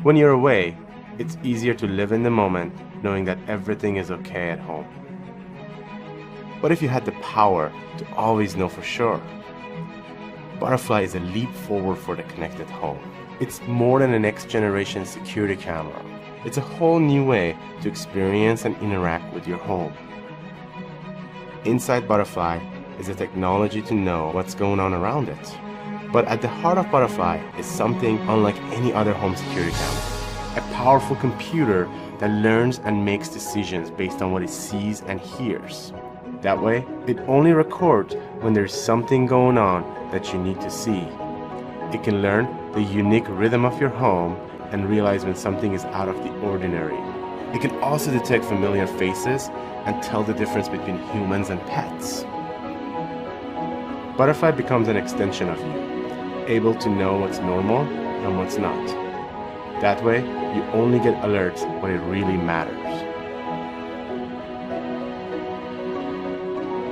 When you're away, it's easier to live in the moment knowing that everything is okay at home. What if you had the power to always know for sure? Butterfly is a leap forward for the connected home. It's more than a next generation security camera. It's a whole new way to experience and interact with your home. Inside Butterfly is the technology to know what's going on around it. But at the heart of Butterfly is something unlike any other home security camera. A powerful computer that learns and makes decisions based on what it sees and hears. That way, it only records when there's something going on that you need to see. It can learn the unique rhythm of your home and realize when something is out of the ordinary. It can also detect familiar faces and tell the difference between humans and pets. Butterfly becomes an extension of you, able to know what's normal and what's not. That way, you only get alerts when it really matters.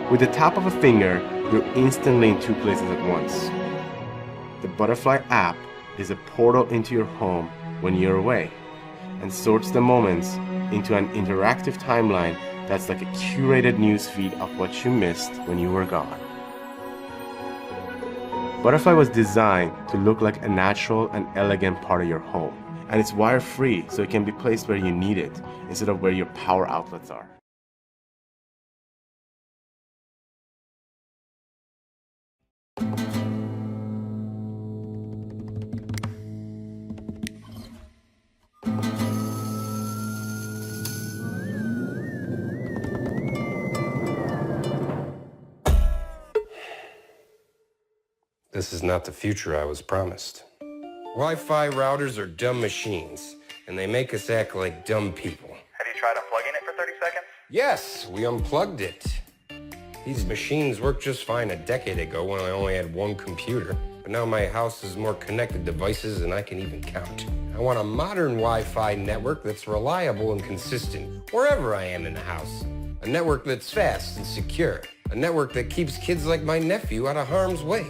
With the tap of a finger, you're instantly in two places at once. The Butterfly app is a portal into your home when you're away, and sorts the moments into an interactive timeline that's like a curated newsfeed of what you missed when you were gone. Butterfly was designed to look like a natural and elegant part of your home, and it's wire-free, so it can be placed where you need it instead of where your power outlets are. This is not the future I was promised. Wi-Fi routers are dumb machines, and they make us act like dumb people. Have you tried unplugging it for 30 seconds? Yes, we unplugged it. These machines worked just fine a decade ago when I only had one computer, but now my house has more connected devices than I can even count. I want a modern Wi-Fi network that's reliable and consistent wherever I am in the house. A network that's fast and secure. A network that keeps kids like my nephew out of harm's way.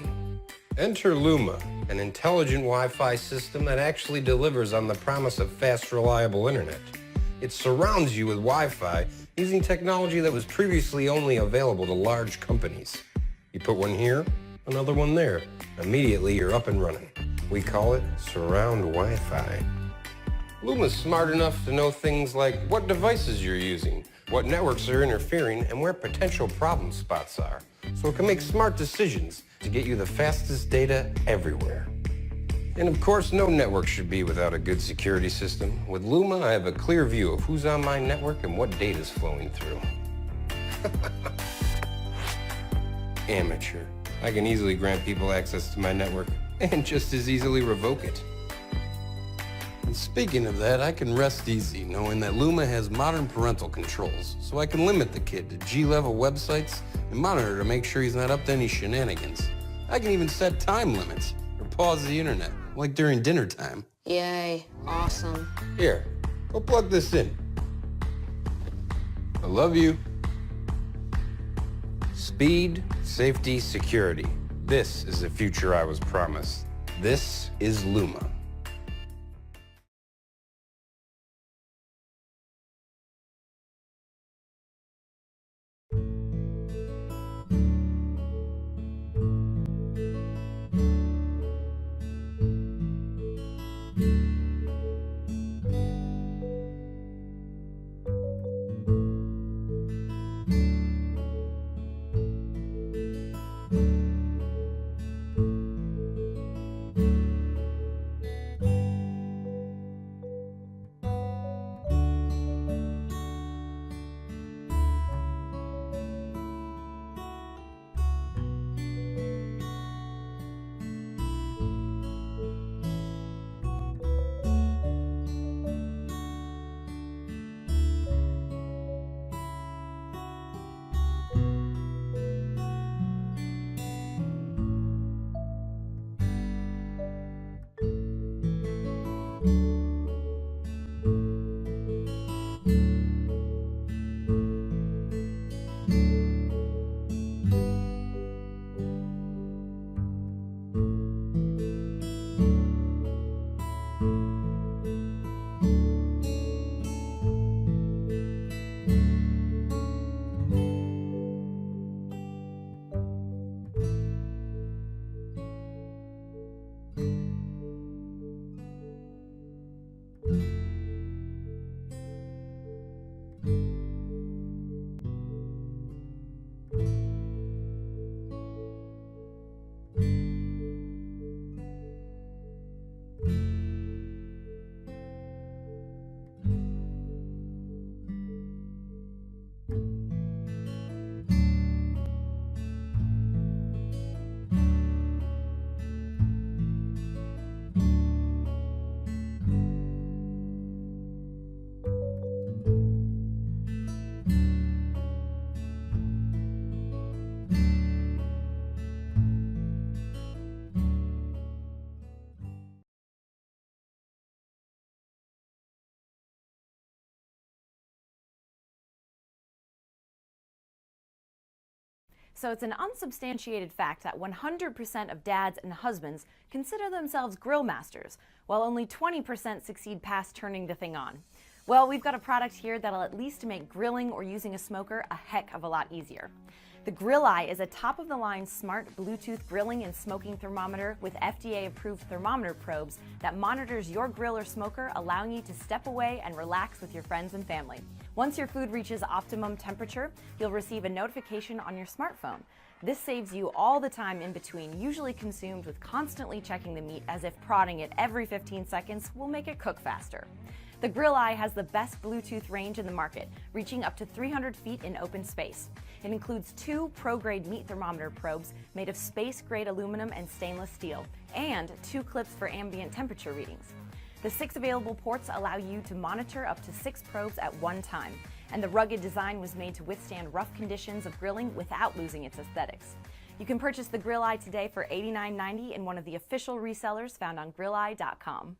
Enter Luma, an intelligent Wi-Fi system that actually delivers on the promise of fast, reliable internet. It surrounds you with Wi-Fi using technology that was previously only available to large companies. You put one here, another one there. Immediately, you're up and running. We call it Surround Wi-Fi. Luma's smart enough to know things like what devices you're using, what networks are interfering, and where potential problem spots are. So it can make smart decisions to get you the fastest data everywhere. And of course, no network should be without a good security system. With Luma, I have a clear view of who's on my network and what data is flowing through. Amateur. I can easily grant people access to my network and just as easily revoke it. And speaking of that, I can rest easy knowing that Luma has modern parental controls, so I can limit the kid to G-level websites and monitor to make sure he's not up to any shenanigans. I can even set time limits or pause the internet, like during dinner time. Yay, awesome. Here, go plug this in. I love you. Speed, safety, security. This is the future I was promised. This is Luma. So it's an unsubstantiated fact that 100% of dads and husbands consider themselves grill masters, while only 20% succeed past turning the thing on. Well, we've got a product here that'll at least make grilling or using a smoker a heck of a lot easier. The Grill Eye is a top-of-the-line smart Bluetooth grilling and smoking thermometer with FDA-approved thermometer probes that monitors your grill or smoker, allowing you to step away and relax with your friends and family. Once your food reaches optimum temperature, you'll receive a notification on your smartphone. This saves you all the time in between, usually consumed with constantly checking the meat, as if prodding it every 15 seconds will make it cook faster. The Grill Eye has the best Bluetooth range in the market, reaching up to 300 feet in open space. It includes 2 pro-grade meat thermometer probes made of space-grade aluminum and stainless steel, and 2 clips for ambient temperature readings. The 6 available ports allow you to monitor up to 6 probes at one time, and the rugged design was made to withstand rough conditions of grilling without losing its aesthetics. You can purchase the Grill Eye today for $89.90 in one of the official resellers found on grilleye.com.